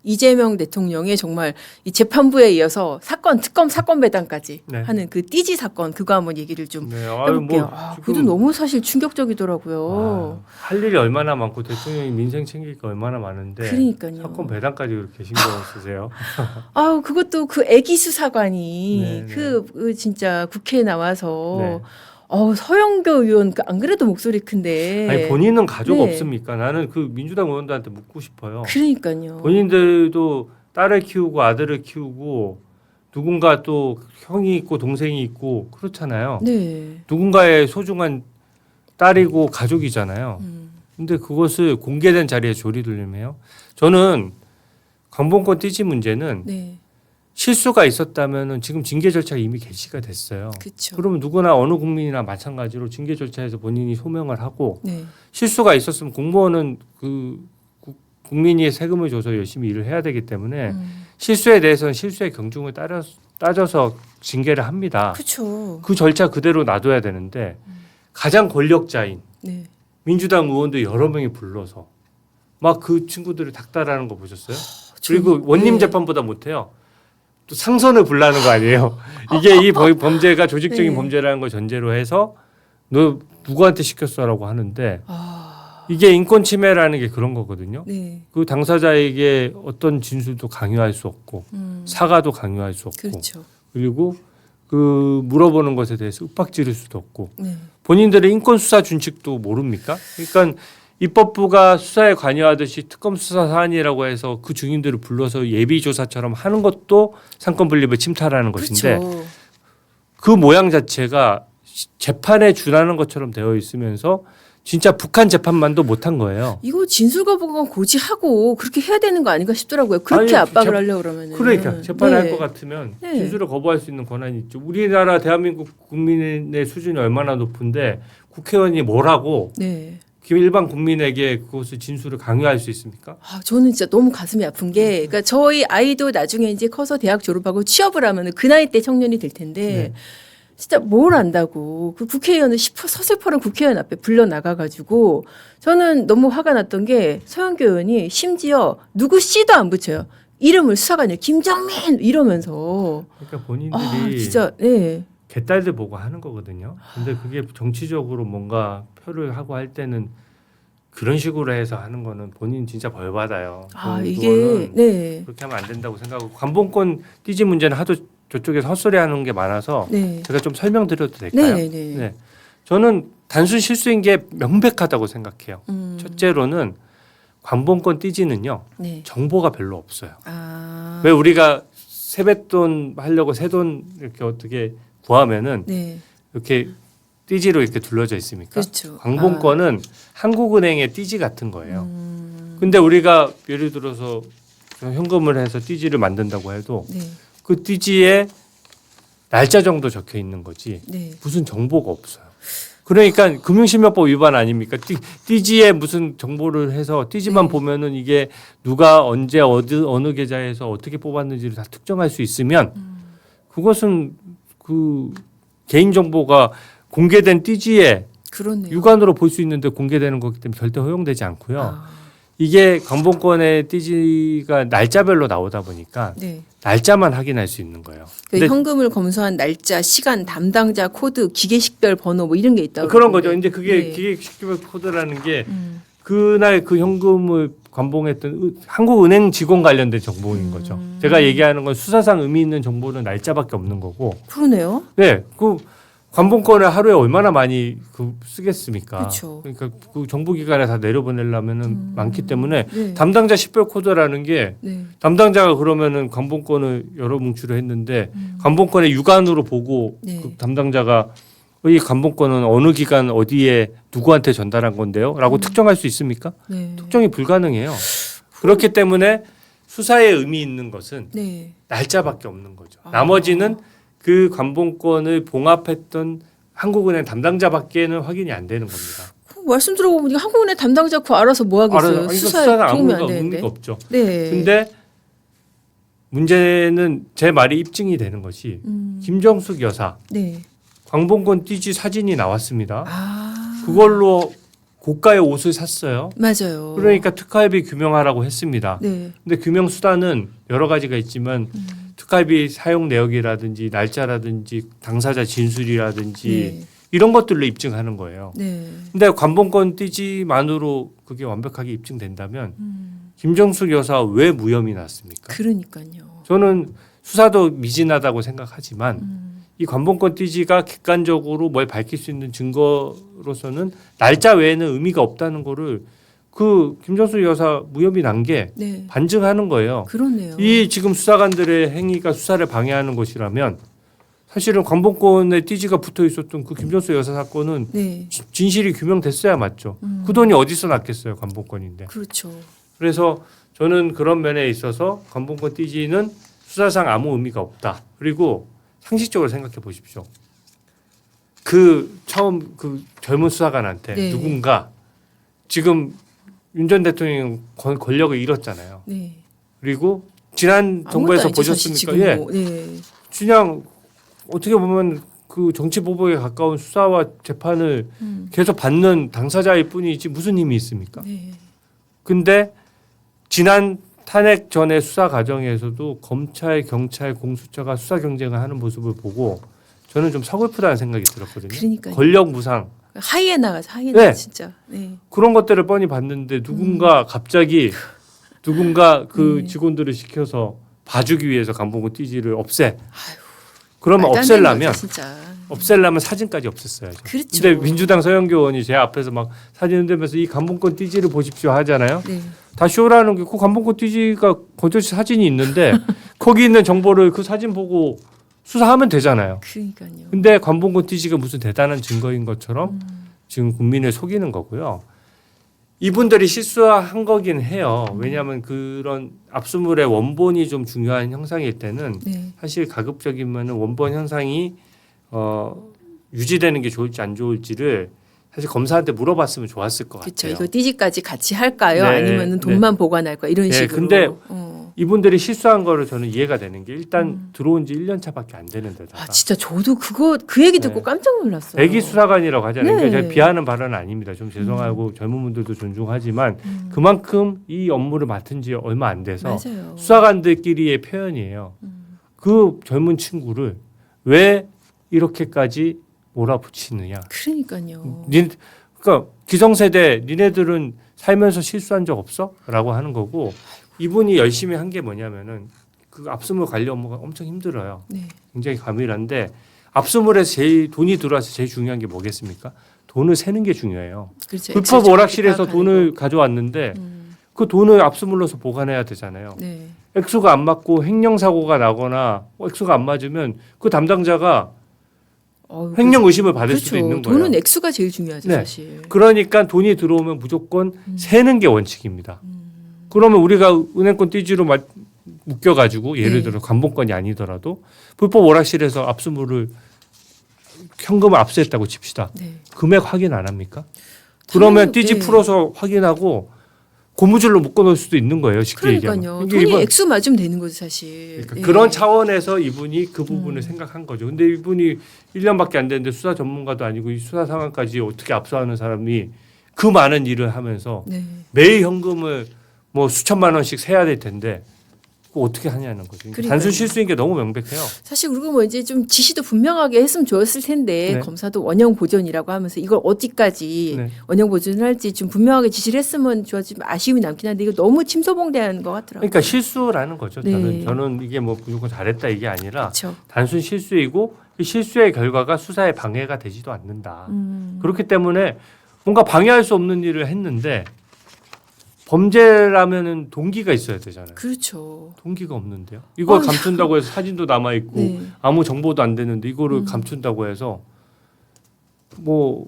이재명 대통령의 정말 이 재판부에 이어서 특검 사건 배당까지 네. 하는 그 띠지 사건 그거 한번 얘기를 좀 네, 해볼게요. 그것도 너무 사실 충격적이더라고요. 할 일이 얼마나 많고 대통령이 민생 챙길 게 얼마나 많은데 그러니까요. 사건 배당까지 그렇게 신경 쓰세요. 그것도 그 애기 수사관이 네, 네. 그 진짜 국회에 나와서 네. 서영교 의원 안 그래도 목소리 큰데 아니 본인은 가족 네. 없습니까? 나는 그 민주당 의원들한테 묻고 싶어요. 그러니까요. 본인들도 딸을 키우고 아들을 키우고 누군가 또 형이 있고 동생이 있고 그렇잖아요. 네. 누군가의 소중한 딸이고 가족이잖아요. 근데 그것을 공개된 자리에 조리돌림해요. 저는 강봉권 띠지 문제는 네. 실수가 있었다면은 지금 징계 절차가 이미 개시가 됐어요. 그렇죠. 그러면 누구나 어느 국민이나 마찬가지로 징계 절차에서 본인이 소명을 하고 네. 실수가 있었으면 공무원은 국민이 세금을 줘서 열심히 일을 해야 되기 때문에 실수에 대해서는 실수의 경중을 따져서 징계를 합니다. 그렇죠. 그 절차 그대로 놔둬야 되는데 가장 권력자인 네. 민주당 의원도 여러 명이 불러서 막 그 친구들을 닥달하는 거 보셨어요? 그리고 원님 네. 재판보다 못해요. 또 상선을 불라는 거 아니에요. 이게 이 범죄가 조직적인 네. 범죄라는 걸 전제로 해서 너 누구한테 시켰어라고 하는데 아, 이게 인권 침해라는 게 그런 거거든요. 네. 그 당사자에게 어떤 진술도 강요할 수 없고 사과도 강요할 수 없고 그렇죠. 그리고 그 물어보는 것에 대해서 윽박지를 수도 없고 네. 본인들의 인권 수사 준칙도 모릅니까? 그러니까 입법부가 수사에 관여하듯이 특검 수사 사안이라고 해서 그 증인들을 불러서 예비 조사처럼 하는 것도 상권 분립을 침탈하는 것인데 그렇죠. 그 모양 자체가 재판에 준하는 것처럼 되어 있으면서 진짜 북한 재판만도 못한 거예요. 이거 진술거부권 고지하고 그렇게 해야 되는 거 아닌가 싶더라고요. 그렇게 아니, 압박을 하려고 그러면은. 그러니까 재판을 네. 할 것 같으면 네. 진술을 거부할 수 있는 권한이 있죠. 우리나라 대한민국 국민의 수준이 얼마나 높은데 국회의원이 뭐라고 네. 일반 국민에게 그것을 진술을 강요할 수 있습니까? 저는 진짜 너무 가슴이 아픈 게, 그러니까 저희 아이도 나중에 이제 커서 대학 졸업하고 취업을 하면 그 나이 때 청년이 될 텐데, 네. 진짜 뭘 안다고 그 국회의원을 서슬퍼런 국회의원 앞에 불러 나가가지고 저는 너무 화가 났던 게 서영교 의원이 심지어 누구 씨도 안 붙여요. 이름을 수사관이 김정민 이러면서 그러니까 본인들이 진짜 네. 개딸들 보고 하는 거거든요. 근데 그게 정치적으로 뭔가 표를 하고 할 때는 그런 식으로 해서 하는 거는 본인 진짜 벌 받아요. 이게 네. 그렇게 하면 안 된다고 생각하고 관봉권 띠지 문제는 하도 저쪽에서 헛소리하는 게 많아서 네. 제가 좀 설명드려도 될까요? 네, 네. 네. 저는 단순 실수인 게 명백하다고 생각해요. 첫째로는 관봉권 띠지는요. 네. 정보가 별로 없어요. 아. 왜 우리가 세뱃돈 하려고 세돈 이렇게 어떻게 구하면은 네. 이렇게 띠지로 이렇게 둘러져 있습니까? 그렇죠. 관봉권은 한국은행의 띠지 같은 거예요. 근데 우리가 예를 들어서 현금을 해서 띠지를 만든다고 해도 네. 그 띠지에 날짜 정도 적혀 있는 거지 네. 무슨 정보가 없어요. 그러니까 금융실명법 위반 아닙니까? 띠지에 무슨 정보를 해서 띠지만 네. 보면은 이게 누가 언제 어느 계좌에서 어떻게 뽑았는지를 다 특정할 수 있으면 그것은 그 개인 정보가 공개된 띠지에 그렇네요. 육안으로 볼 수 있는데 공개되는 거기 때문에 절대 허용되지 않고요. 이게 관봉권의 띠지가 날짜별로 나오다 보니까 네. 날짜만 확인할 수 있는 거예요. 그 근데 현금을 검수한 날짜, 시간, 담당자 코드, 기계식별 번호 뭐 이런 게 있다고 그런 그러던데. 거죠. 이제 그게 네. 기계식별 코드라는 게 그날 그 현금을 관봉했던 한국은행 직원 관련된 정보인 거죠. 제가 얘기하는 건 수사상 의미 있는 정보는 날짜밖에 없는 거고. 그러네요. 네, 그 관봉권을 하루에 얼마나 많이 쓰겠습니까? 그렇죠. 그러니까 그 정보기관에 다 내려보내려면은 많기 때문에 네. 담당자 식별 코드라는 게 네. 담당자가 그러면은 관봉권을 여러 뭉치로 했는데 관봉권의 육안으로 보고 네. 그 담당자가 이 관봉권은 어느 기간 어디에 누구한테 전달한 건데요?라고 특정할 수 있습니까? 네. 특정이 불가능해요. 그렇기 때문에 수사에 의미 있는 것은 네. 날짜밖에 없는 거죠. 나머지는 그 관봉권을 봉합했던 한국은행 담당자밖에는 확인이 안 되는 겁니다. 말씀 들어보면 한국은행 담당자 그 알아서 뭐 하겠어요. 수사에 수사는 도움이 아무 안 되는데. 의미가 없죠. 네. 근데 문제는 제 말이 입증이 되는 것이 김정숙 여사 네. 관봉권 띠지 사진이 나왔습니다. 아. 그걸로 고가의 옷을 샀어요. 맞아요. 그러니까 특활비 규명하라고 했습니다. 네. 근데 규명 수단은 여러 가지가 있지만 특활비 사용 내역이라든지 날짜라든지 당사자 진술이라든지 네. 이런 것들로 입증하는 거예요. 네. 근데 관본권 띠지만으로 그게 완벽하게 입증된다면 김정숙 여사 왜 무혐의 났습니까? 그러니까요. 저는 수사도 미진하다고 생각하지만 이 관본권 띠지가 객관적으로 뭘 밝힐 수 있는 증거로서는 날짜 외에는 의미가 없다는 거를 그 김정숙 여사 무혐의 난 게 네. 반증하는 거예요. 그러네요. 이 지금 수사관들의 행위가 수사를 방해하는 것이라면 사실은 관본권에 띠지가 붙어 있었던 그 김정숙 여사 사건은 네. 진실이 규명됐어야 맞죠. 그 돈이 어디서 났겠어요, 관본권인데. 그렇죠. 그래서 저는 그런 면에 있어서 관본권 띠지는 수사상 아무 의미가 없다. 그리고 상식적으로 생각해 보십시오. 그 처음 그 젊은 수사관한테 네. 누군가 지금 윤 전 대통령 권력을 잃었잖아요. 네. 그리고 지난 정부에서 보셨습니까? 예. 네. 그냥 어떻게 보면 그 정치 보복에 가까운 수사와 재판을 계속 받는 당사자일 뿐이지 무슨 힘이 있습니까? 네. 근데 지난 탄핵 전의 수사 과정에서도 검찰, 경찰, 공수처가 수사 경쟁을 하는 모습을 보고 저는 좀 서글프다는 생각이 들었거든요. 그러니까요. 권력 무상 하이에나가 하이에나 네. 진짜. 네. 그런 것들을 뻔히 봤는데 누군가 갑자기 누군가 그 네. 직원들을 시켜서 봐주기 위해서 관본권 띠지를 없애. 아유, 그러면 말도 안 되는 없애려면 거죠, 진짜. 없애려면 사진까지 없앴어야죠. 그렇죠. 근데 민주당 서영교 의원이 제 앞에서 막 사진 흔들면서 이 관본권 띠지를 보십시오 하잖아요. 네. 다 쇼라는 게 그 관본권 띠지가 건조지 사진이 있는데 거기 있는 정보를 그 사진 보고 수사하면 되잖아요. 그러니까요. 근데 관본권 띠지가 무슨 대단한 증거인 것처럼 지금 국민을 속이는 거고요. 이분들이 실수한 거긴 해요. 왜냐하면 그런 압수물의 원본이 좀 중요한 형상일 때는 네. 사실 가급적이면 원본 형상이 유지되는 게 좋을지 안 좋을지를 사실 검사한테 물어봤으면 좋았을 것 그렇죠. 같아요. 이거 띠지까지 같이 할까요? 네, 아니면은 돈만 보관할 거 이런 네, 식으로. 근데 어. 이분들이 실수한 거를 저는 이해가 되는 게 일단 들어온 지 1년 차밖에 안 되는 데다가 아 진짜 저도 그 얘기 듣고 네. 깜짝 놀랐어요. 백이 수사관이라고 하잖아요. 네. 그러니까 제가 비하하는 발언은 아닙니다. 좀 죄송하고 젊은 분들도 존중하지만 그만큼 이 업무를 맡은 지 얼마 안 돼서 맞아요. 수사관들끼리의 표현이에요. 그 젊은 친구를 왜 이렇게까지 몰아붙이느냐. 그러니까요. 그러니까 기성세대 니네들은 살면서 실수한 적 없어? 라고 하는 거고 이분이 열심히 한 게 뭐냐면은 그 압수물 관리 업무가 엄청 힘들어요. 네. 굉장히 과밀한데 압수물에 제일 돈이 들어와서 제일 중요한 게 뭐겠습니까? 돈을 세는 게 중요해요. 그렇죠. 불법 엑셀 오락실에서 파악하는 돈을 거. 가져왔는데 그 돈을 압수물로서 보관해야 되잖아요. 네. 액수가 안 맞고 횡령 사고가 나거나 액수가 안 맞으면 그 담당자가 횡령 의심을 받을 그렇죠. 수도 있는 거예요. 돈은 액수가 제일 중요하죠, 네. 사실. 그러니까 돈이 들어오면 무조건 세는 게 원칙입니다. 그러면 우리가 은행권 띠지로 묶여가지고 예를 네. 들어 관본권이 아니더라도 불법 오락실에서 압수물을 현금을 압수했다고 칩시다. 네. 금액 확인 안 합니까? 그러면 당연히, 띠지 네. 풀어서 확인하고 고무줄로 묶어놓을 수도 있는 거예요. 쉽게 얘기하면. 그러니까요. 이게 돈이 이번- 액수 맞으면 되는 거죠, 사실. 그러니까 네. 그런 차원에서 이분이 그 부분을 생각한 거죠. 근데 이분이 1년밖에 안 됐는데 수사 전문가도 아니고 이 수사 상황까지 어떻게 압수하는 사람이 그 많은 일을 하면서 네. 매일 현금을 뭐 수천만 원씩 세야 될 텐데 그거 어떻게 하냐는 거죠. 그러니까 그러니까요. 단순 실수인 게 너무 명백해요. 사실 그리고 뭐 이제 좀 지시도 분명하게 했으면 좋았을 텐데 네. 검사도 원형 보존이라고 하면서 이걸 어디까지 네. 원형 보존을 할지 좀 분명하게 지시를 했으면 좋았지만 아쉬움이 남긴 한데 이거 너무 침소봉대하는 것 같더라고요. 그러니까 실수라는 거죠. 네. 저는 이게 뭐 무조건 잘했다 이게 아니라 그렇죠. 단순 실수이고 이 실수의 결과가 수사에 방해가 되지도 않는다. 그렇기 때문에 뭔가 방해할 수 없는 일을 했는데 범죄라면은 동기가 있어야 되잖아요. 그렇죠. 동기가 없는데요. 이걸 어휴. 감춘다고 해서 사진도 남아 있고 네. 아무 정보도 안 되는데 이거를 감춘다고 해서 뭐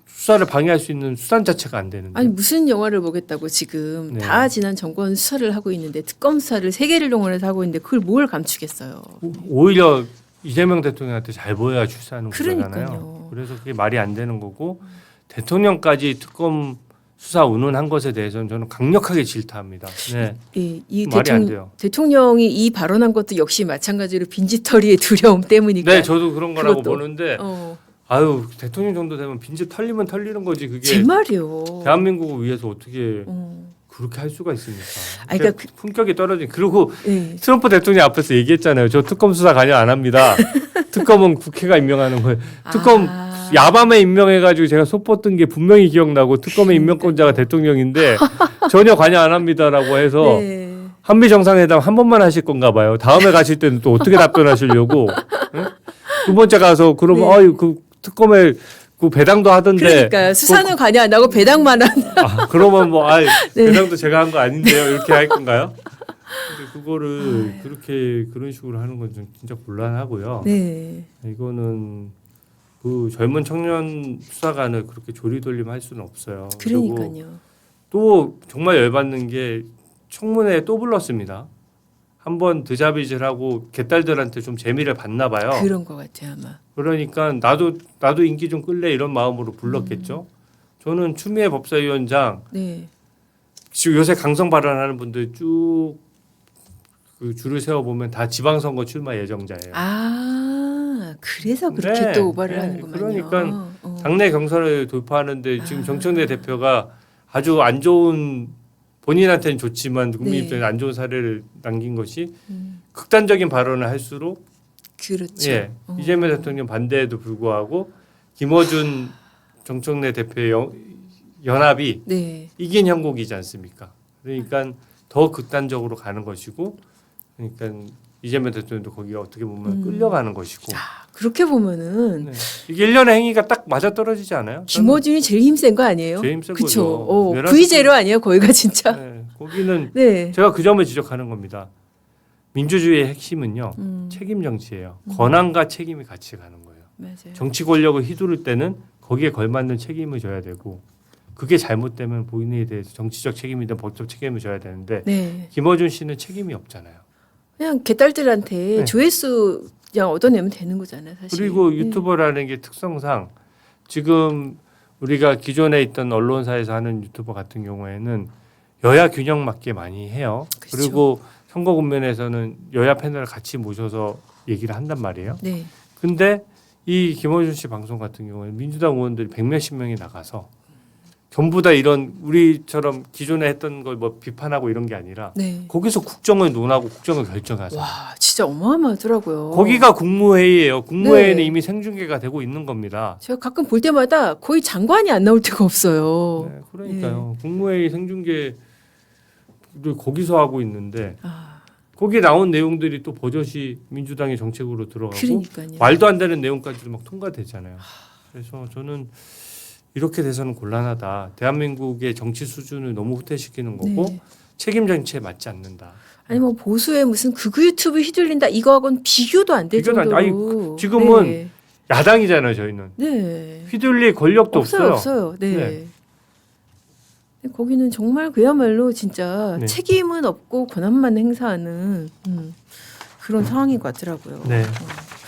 수사를 방해할 수 있는 수단 자체가 안 되는데. 아니 무슨 영화를 보겠다고 지금 네. 다 지난 정권 수사를 하고 있는데 특검 수사를 3개를 동원해서 하고 있는데 그걸 뭘 감추겠어요. 오히려 이재명 대통령한테 잘 보여야 출세하는 거잖아요. 그러니까요. 그래서 그게 말이 안 되는 거고 대통령까지 특검 수사 운운한 것에 대해서는 저는 강력하게 질타합니다. 네. 이 말이 안 돼요. 대통령이 이 발언한 것도 역시 마찬가지로 빈집털이의 두려움 때문이니까. 네, 저도 그런 거라고 그것도. 보는데 어. 아유 대통령 정도 되면 빈집 털리면 털리는 거지 그게 제 말이요. 대한민국을 위해서 어떻게 음. 그렇게 할 수가 있습니까? 아니, 그러니까 품격이 떨어진. 그리고 네. 트럼프 대통령 앞에서 얘기했잖아요. 저 특검 수사 관여 안 합니다. 특검은 국회가 임명하는 거예요. 특검 야밤에 임명해가지고 제가 속보 뜬 게 분명히 기억나고 특검의 임명권자가 대통령인데 전혀 관여 안 합니다라고 해서 네. 한미 정상회담 한 번만 하실 건가 봐요. 다음에 가실 때는 또 어떻게 답변하시려고? 응? 두 번째 가서 그러면 네. 아유 그 특검에 그 배당도 하던데. 그러니까 수사는 관여 안 하고 배당만 한다. 아, 그러면 뭐 아, 네. 배당도 제가 한 거 아닌데요. 이렇게 할 건가요? 근데 그거를 그렇게 그런 식으로 하는 건 좀 진짜 곤란하고요. 네. 이거는 그 젊은 청년 수사관을 그렇게 조리돌림할 수는 없어요. 그리고 그러니까요. 또 정말 열받는 게 청문회에 또 불렀습니다. 한번 드자비질하고 개딸들한테 좀 재미를 봤나 봐요. 그런 것 같아요 아마. 그러니까 나도 인기 좀 끌래 이런 마음으로 불렀겠죠. 저는 추미애 법사위원장 네. 지금 요새 강성 발언하는 분들 쭉 그 줄을 세워 보면 다 지방선거 출마 예정자예요. 아 그래서 그렇게 네, 또 오바를 네. 하는구만요. 그러니까 당내 경선을 돌파하는데 지금 정청래 대표가 아주 안 좋은 본인한테는 좋지만 국민 네. 입장에 안 좋은 사례를 남긴 것이 음, 극단적인 발언을 할수록 그렇죠. 예, 이재명 대통령 반대에도 불구하고 김어준 정청래 대표의 연합이 네. 이긴 형국이지 않습니까? 그러니까 더 극단적으로 가는 것이고, 그러니까 이재명 대통령도 거기에 어떻게 보면 끌려가는 것이고. 아, 그렇게 보면은 네. 이게 일련의 행위가 딱 맞아 떨어지지 않아요? 김어준이 제일 힘센 거 아니에요? 제일 힘센 그쵸. 거죠. 내란 V제로 아니에요? 거기가 진짜. 네, 거기는 네. 제가 그 점을 지적하는 겁니다. 민주주의의 핵심은요, 음, 책임 정치예요. 권한과 책임이 같이 가는 거예요. 맞아요. 정치 권력을 휘두를 때는 거기에 걸맞는 책임을 져야 되고, 그게 잘못되면 본인에 대해서 정치적 책임이든 법적 책임을 져야 되는데 네. 김어준 씨는 책임이 없잖아요. 그냥 개딸들한테 네. 조회수 그냥 얻어내면 되는 거잖아요, 사실. 그리고 네. 유튜버라는 게 특성상 지금 우리가 기존에 있던 언론사에서 하는 유튜버 같은 경우에는 여야 균형 맞게 많이 해요. 그렇죠. 그리고 선거 국면에서는 여야 패널을 같이 모셔서 얘기를 한단 말이에요. 네. 근데 이 김어준 씨 방송 같은 경우에는 민주당 의원들이 100몇십 명이 나가서 전부 다 이런 우리처럼 기존에 했던 걸 뭐 비판하고 이런 게 아니라 네. 거기서 국정을 논하고 국정을 결정하잖아요. 와, 진짜 어마어마하더라고요. 거기가 국무회의예요. 국무회의는 네. 이미 생중계가 되고 있는 겁니다. 제가 가끔 볼 때마다 거의 장관이 안 나올 때가 없어요. 네, 그러니까요. 국무회의 생중계를 거기서 하고 있는데 아, 거기에 나온 내용들이 또 버젓이 민주당의 정책으로 들어가고 그러니까요. 말도 안 되는 내용까지도 막 통과되잖아요. 그래서 저는 이렇게 돼서는 곤란하다. 대한민국의 정치 수준을 너무 후퇴시키는 거고 네. 책임 정치에 맞지 않는다. 아니 뭐 보수의 무슨 극우 유튜브 휘둘린다 이거하고는 비교도 안 될 비교도 안 정도로. 아니, 지금은 네. 야당이잖아요, 저희는. 네. 휘둘릴 권력도 없어요. 없어요. 네. 네. 근데 거기는 정말 그야말로 진짜 네. 책임은 없고 권한만 행사하는 그런 상황인 것 같더라고요. 네.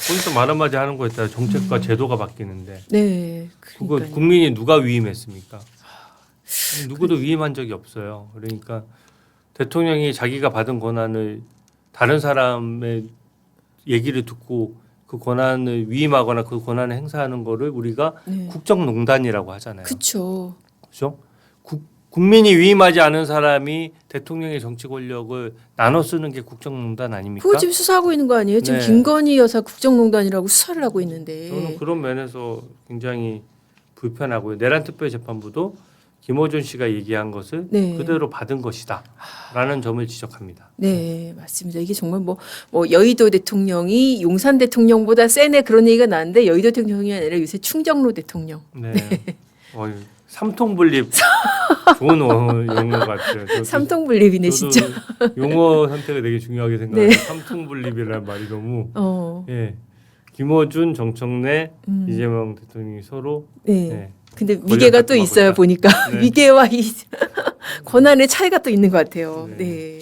거기서 말 한마디 하는 거에 따라 정책과 제도가 바뀌는데 네. 그거 그러니까요. 국민이 누가 위임했습니까? 누구도 위임한 적이 없어요. 그러니까 대통령이 자기가 받은 권한을 다른 사람의 얘기를 듣고 그 권한을 위임하거나 그 권한을 행사하는 거를 우리가 네. 국정농단이라고 하잖아요. 그렇죠. 그렇죠? 국민이 위임하지 않은 사람이 대통령의 정치 권력을 나눠 쓰는 게 국정농단 아닙니까? 그거 지금 수사하고 있는 거 아니에요? 지금 네. 김건희 여사 국정농단이라고 수사를 하고 있는데. 저는 그런 면에서 굉장히 불편하고요. 내란특별재판부도 김어준 씨가 얘기한 것을 네. 그대로 받은 것이다라는 점을 지적합니다. 네, 맞습니다. 이게 정말 뭐 여의도 대통령이 용산 대통령보다 세네 그런 얘기가 나는데 여의도 대통령이 아니라 요새 충정로 대통령. 네. 삼통분립 좋은 용어 같아요. 저도- 삼통분립이네 저도 진짜. 용어 선택을 되게 중요하게 생각해요. 네. 삼통분립이라는 말이 너무 네. 김어준, 정청래, 음. 이재명 대통령이 서로 네. 근데 위계가 또 다툼하고 있어요 있다. 보니까 네. 위계와 이 권한의 차이가 또 있는 것 같아요. 네. 네.